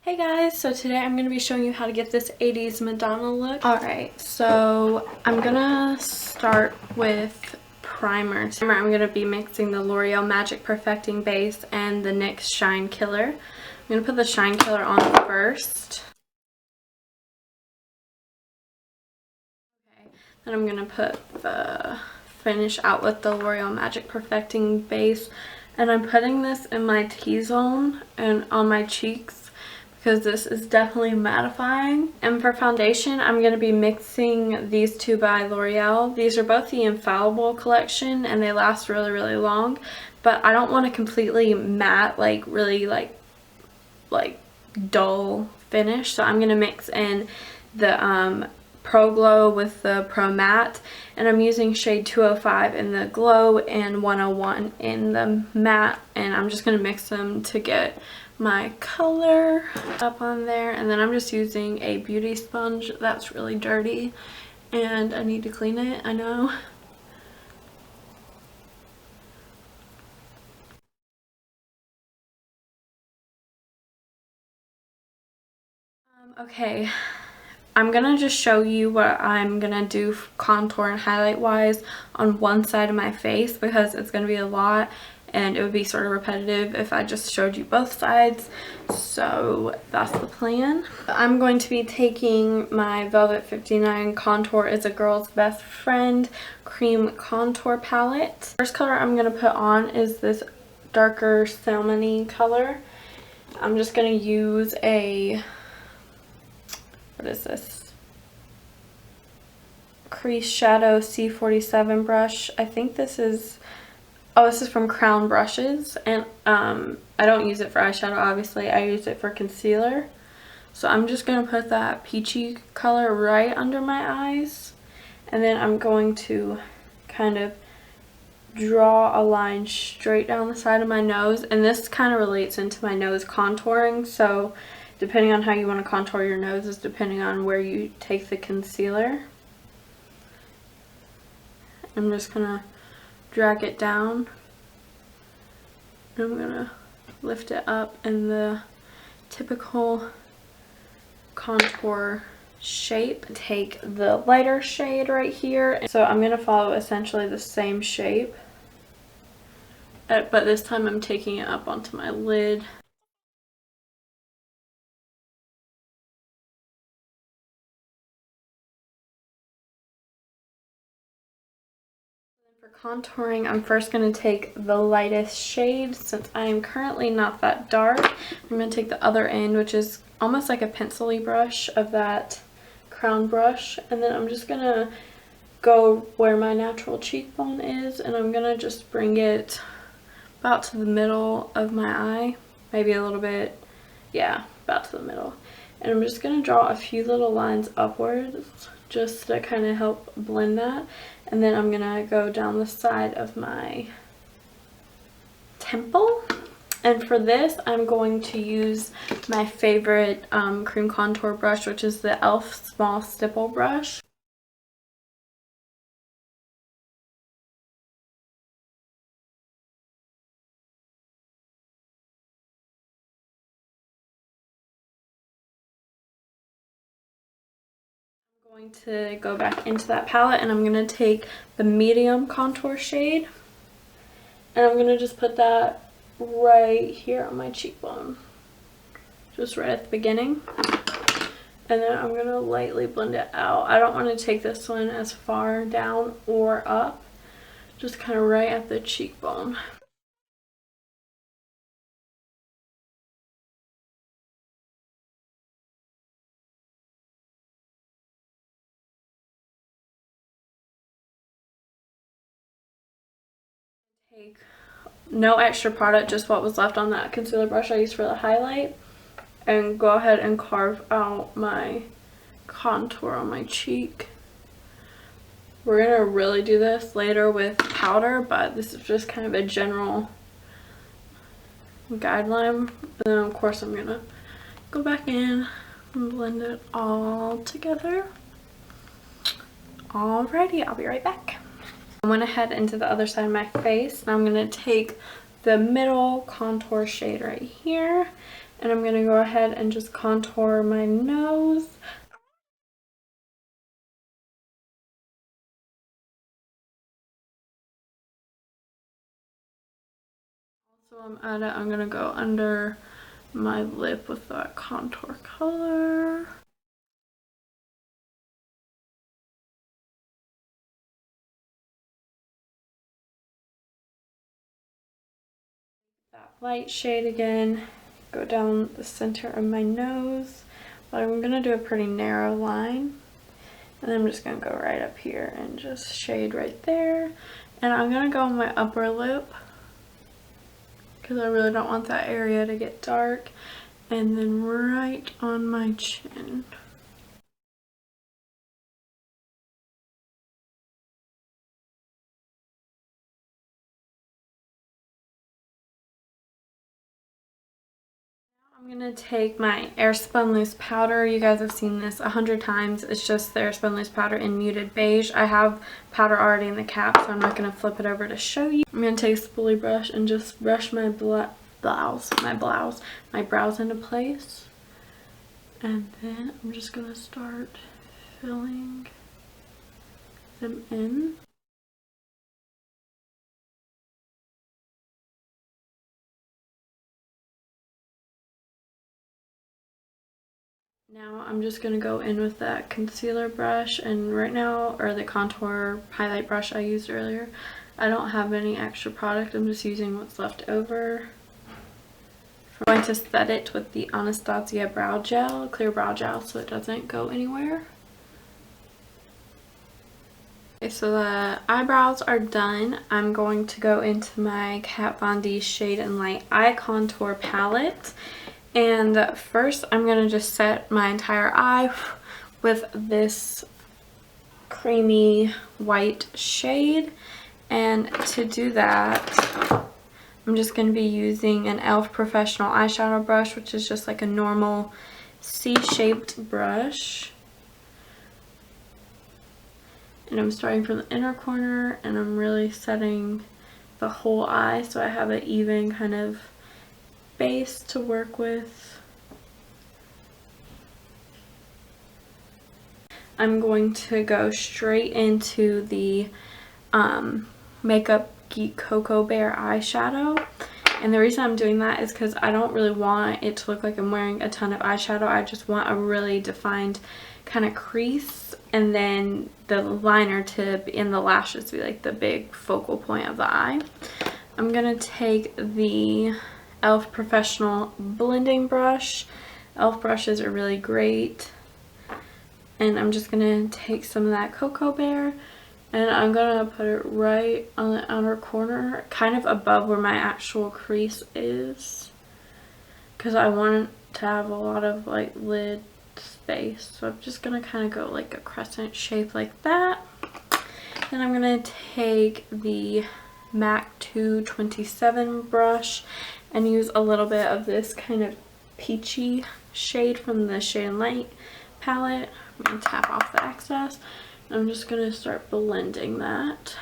Hey guys, so today I'm going to be showing you how to get this 80s Madonna look. Alright, so I'm going to start with primer. I'm going to be mixing the L'Oreal Magic Perfecting Base and the NYX Shine Killer. I'm going to put the Shine Killer on first. Okay, then I'm going to put the finish out with the L'Oreal Magic Perfecting Base. And I'm putting this in my T-zone and on my cheeks, because this is definitely mattifying. And for foundation, I'm going to be mixing these two by L'Oreal. These are both the Infallible collection and they last really long, but I don't want a completely matte, like really like dull finish. So I'm going to mix in the Pro Glow with the Pro Matte, and I'm using shade 205 in the Glow and 101 in the Matte, and I'm just going to mix them to get my color up on there. And then I'm just using a beauty sponge that's really dirty and I need to clean it, I know. Okay, I'm gonna just show you what I'm gonna do contour and highlight wise on one side of my face, because it's gonna be a lot and it would be sort of repetitive if I just showed you both sides. So that's the plan. I'm going to be taking my Velvet 59 Contour is a Girl's Best Friend Cream Contour Palette. First color I'm going to put on is this darker salmon-y color. I'm just going to use a, what is this? Crease Shadow C47 brush. I think this is, oh, this is from Crown Brushes, and I don't use it for eyeshadow, obviously. I use it for concealer. So I'm just going to put that peachy color right under my eyes, and then I'm going to kind of draw a line straight down the side of my nose, and this kind of relates into my nose contouring. So depending on how you want to contour your nose is depending on where you take the concealer. I'm just going to drag it down. I'm gonna lift it up in the typical contour shape. Take the lighter shade right here. So I'm gonna follow essentially the same shape, but this time I'm taking it up onto my lid. For contouring, I'm first going to take the lightest shade, since I am currently not that dark. I'm going to take the other end, which is almost like a pencil-y brush of that Crown brush, and then I'm just going to go where my natural cheekbone is, and I'm going to just bring it about to the middle of my eye, maybe a little bit, yeah, about to the middle. And I'm just going to draw a few little lines upwards just to kind of help blend that. And then I'm going to go down the side of my temple. And for this, I'm going to use my favorite cream contour brush, which is the e.l.f. Small Stipple brush. I'm going to go back into that palette, and I'm going to take the medium contour shade, and I'm going to just put that right here on my cheekbone, just right at the beginning, and then I'm going to lightly blend it out. I don't want to take this one as far down or up, just kind of right at the cheekbone. Take no extra product, just what was left on that concealer brush I used for the highlight, and go ahead and carve out my contour on my cheek. We're gonna really do this later with powder, but this is just kind of a general guideline. And then of course I'm gonna go back in and blend it all together. Alrighty, I'll be right back. I went ahead into the other side of my face, and I'm going to take the middle contour shade right here, And I'm going to go ahead and just contour my nose. Also, I'm going to go under my lip with that contour color. That light shade again, go down the center of my nose, but I'm going to do a pretty narrow line. And then I'm just going to go right up here and just shade right there. And I'm going to go on my upper lip because I really don't want that area to get dark. And then right on my chin. I'm going to take my Airspun loose powder. You guys have seen this 100 times. It's just the Airspun loose powder in muted beige. I have powder already in the cap, so I'm not going to flip it over to show you. I'm going to take a spoolie brush and just brush my brows into place. And then I'm just going to start filling them in. Now I'm just going to go in with that concealer brush, and right now, or the contour highlight brush I used earlier, I don't have any extra product. I'm just using what's left over. I'm going to set it with the Anastasia brow gel, clear brow gel, so it doesn't go anywhere. Okay, so the eyebrows are done. I'm going to go into my Kat Von D Shade and Light Eye Contour palette. And first I'm going to just set my entire eye with this creamy white shade. And to do that, I'm just going to be using an e.l.f. Professional eyeshadow brush, which is just like a normal C-shaped brush. And I'm starting from the inner corner, and I'm really setting the whole eye so I have an even kind of base to work with. I'm going to go straight into the Makeup Geek Cocoa Bear eyeshadow. And the reason I'm doing that is because I don't really want it to look like I'm wearing a ton of eyeshadow. I just want a really defined kind of crease, and then the liner tip in the lashes to be like the big focal point of the eye. I'm going to take the e.l.f. Professional blending brush. e.l.f. brushes are really great. And I'm just going to take some of that Cocoa Bear, and I'm going to put it right on the outer corner, kind of above where my actual crease is, because I want to have a lot of like lid space. So I'm just going to kind of go like a crescent shape like that. Then I'm going to take the MAC 227 brush and use a little bit of this kind of peachy shade from the Shade and Light palette. I'm going to tap off the excess. I'm just going to start blending that.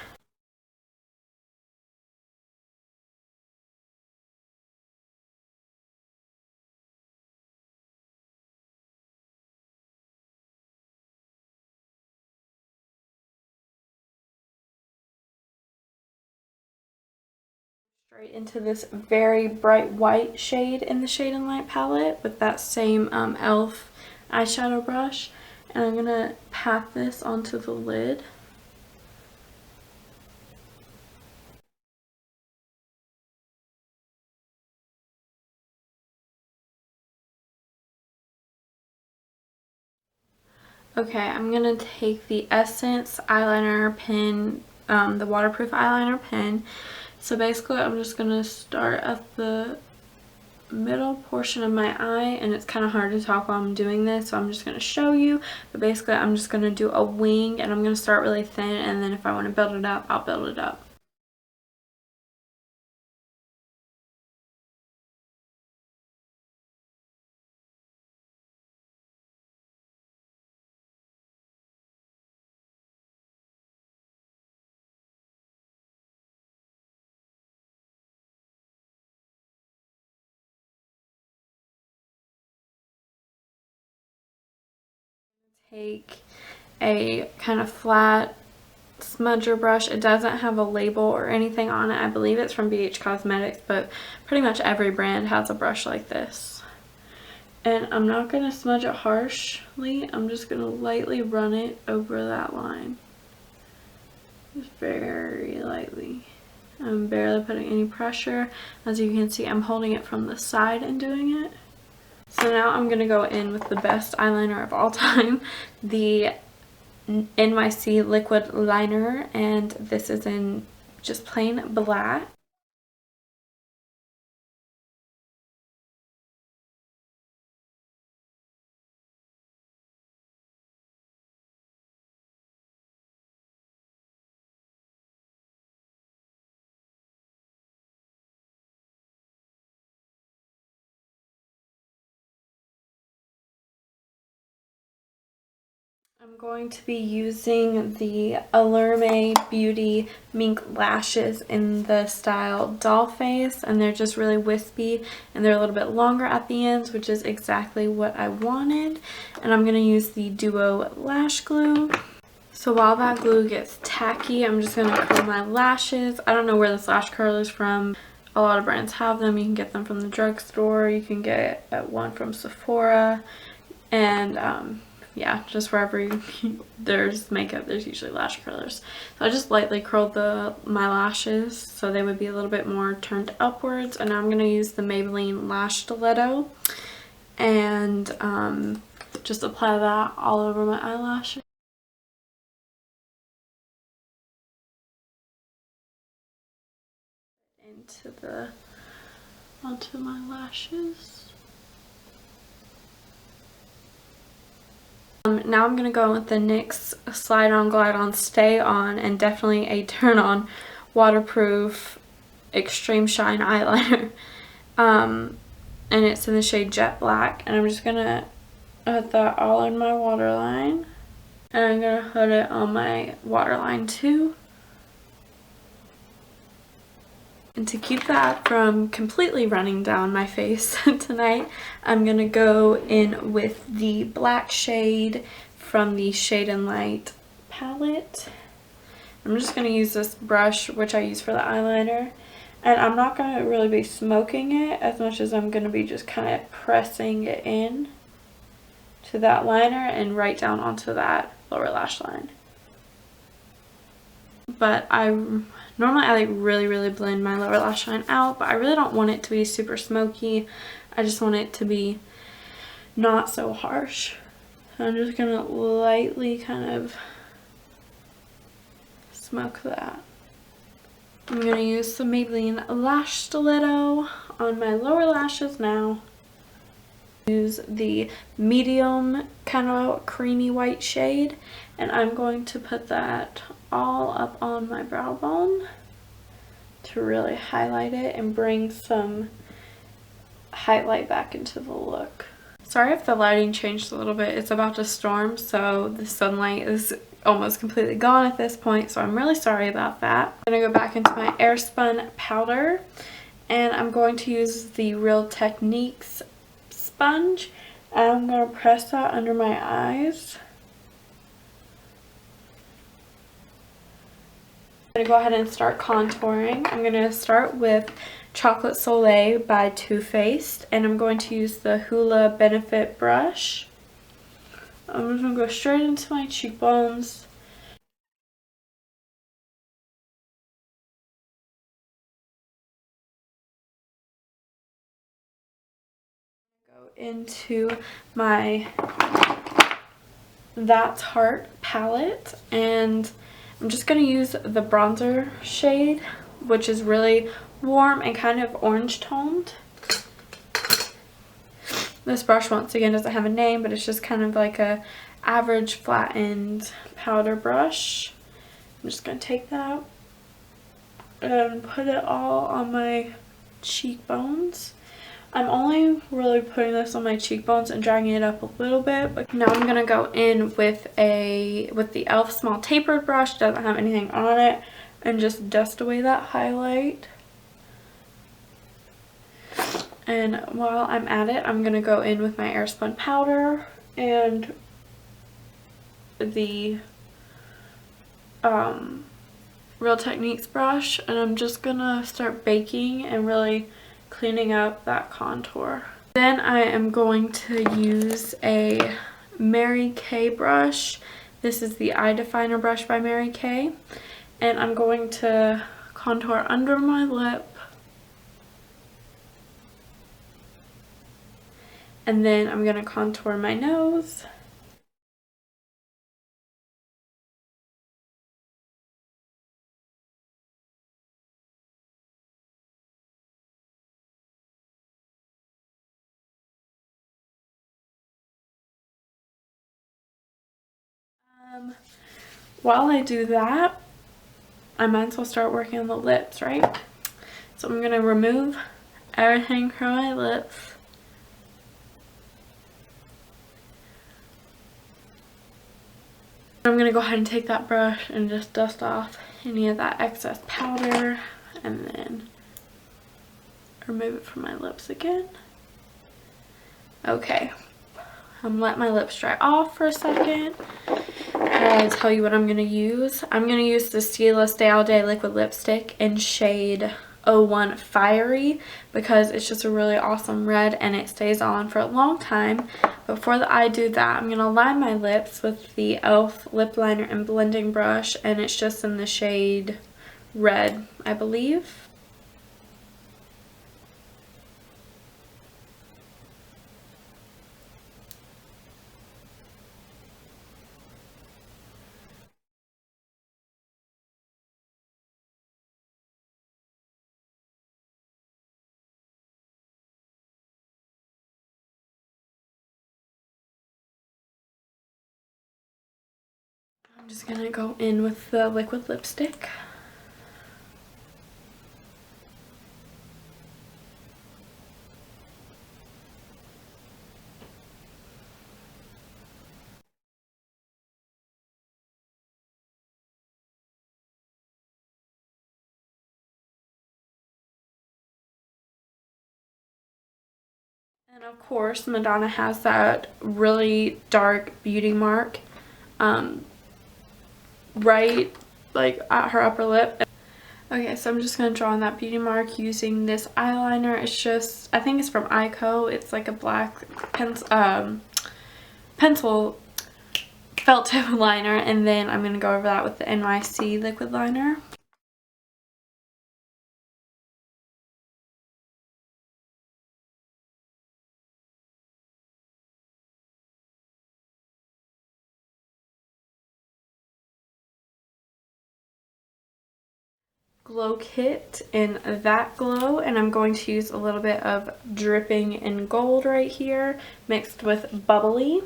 Straight into this very bright white shade in the Shade and Light palette with that same e.l.f. eyeshadow brush. And I'm going to pat this onto the lid. Okay, I'm going to take the Essence eyeliner pen, the waterproof eyeliner pen. So basically I'm just going to start at the middle portion of my eye, and it's kind of hard to talk while I'm doing this, so I'm just going to show you. But basically I'm just going to do a wing, and I'm going to start really thin, and then if I want to build it up, I'll build it up. Take a kind of flat smudger brush. It doesn't have a label or anything on it. I believe it's from Beige Cosmetics, but pretty much every brand has a brush like this. And I'm not going to smudge it harshly. I'm just going to lightly run it over that line. Just very lightly. I'm barely putting any pressure. As you can see, I'm holding it from the side and doing it. So now I'm going to go in with the best eyeliner of all time, the NYC liquid liner, and this is in just plain black. I'm going to be using the Allurame Beauty Mink Lashes in the style DollFace, and they're just really wispy and they're a little bit longer at the ends, which is exactly what I wanted. And I'm going to use the Duo Lash Glue. So while that glue gets tacky, I'm just going to curl my lashes. I don't know where this lash curler is from. A lot of brands have them. You can get them from the drugstore. You can get one from Sephora. And yeah, just wherever there's makeup, there's usually lash curlers. So I just lightly curled my lashes so they would be a little bit more turned upwards. And now I'm going to use the Maybelline Lash Stiletto and just apply that all over my eyelashes. Onto my lashes. Now I'm going to go with the NYX Slide On Glide On Stay On, and definitely a turn on waterproof Extreme Shine eyeliner. And it's in the shade Jet Black, and I'm just going to put that all in my waterline, and I'm going to put it on my waterline too. And to keep that from completely running down my face tonight, I'm going to go in with the black shade from the Shade and Light palette. I'm just going to use this brush, which I use for the eyeliner. And I'm not going to really be smoking it as much as I'm going to be just kind of pressing it in to that liner and right down onto that lower lash line. But normally I like really blend my lower lash line out, but I really don't want it to be super smoky. I just want it to be not so harsh. So I'm just gonna lightly kind of smoke that. I'm gonna use the Maybelline Lash Stiletto on my lower lashes now. Use the medium kind of creamy white shade, and I'm going to put that all up on my brow bone to really highlight it and bring some highlight back into the look. Sorry if the lighting changed a little bit. It's about to storm, so the sunlight is almost completely gone at this point, so I'm really sorry about that. I'm going to go back into my Airspun powder, and I'm going to use the Real Techniques sponge, and I'm going to press that under my eyes. I'm going to go ahead and start contouring. I'm going to start with Chocolate Soleil by Too Faced, and I'm going to use the Hoola Benefit brush. I'm just going to go straight into my cheekbones. Go into my That's Heart palette, and I'm just going to use the bronzer shade, which is really warm and kind of orange toned. This brush, once again, doesn't have a name, but it's just kind of like a average flattened powder brush. I'm just going to take that and put it all on my cheekbones. I'm only really putting this on my cheekbones and dragging it up a little bit, but now I'm gonna go in with the e.l.f. small tapered brush, doesn't have anything on it, and just dust away that highlight. And while I'm at it, I'm gonna go in with my Airspun powder and the Real Techniques brush, and I'm just gonna start baking and really cleaning up that contour. Then I am going to use a Mary Kay brush. This is the Eye Definer brush by Mary Kay, and I'm going to contour under my lip, and then I'm gonna contour my nose. While I do that, I might as well start working on the lips, right? So I'm gonna remove everything from my lips. I'm gonna go ahead and take that brush and just dust off any of that excess powder and then remove it from my lips again. Okay, I'm letting my lips dry off for a second. I'll tell you what I'm going to use. I'm going to use the Stila Stay All Day Liquid Lipstick in shade 01 Fiery because it's just a really awesome red and it stays on for a long time. Before I do that, I'm going to line my lips with the e.l.f. lip liner and blending brush, and it's just in the shade red, I believe. I'm just gonna go in with the liquid lipstick. And of course, Madonna has that really dark beauty mark right like at her upper lip. Okay, so I'm just going to draw on that beauty mark using this eyeliner. It's just, I think it's from Ico. It's like a black pencil felt tip liner, and then I'm going to go over that with the NYC liquid liner. Glow Kit in That Glow, and I'm going to use a little bit of Dripping in Gold right here mixed with Bubbly.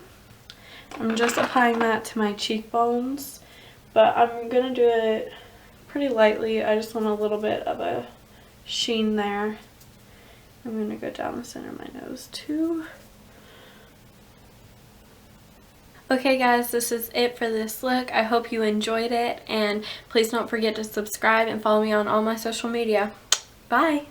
I'm just applying that to my cheekbones, but I'm gonna do it pretty lightly. I just want a little bit of a sheen there. I'm gonna go down the center of my nose too. Okay guys, this is it for this look. I hope you enjoyed it, and please don't forget to subscribe and follow me on all my social media. Bye!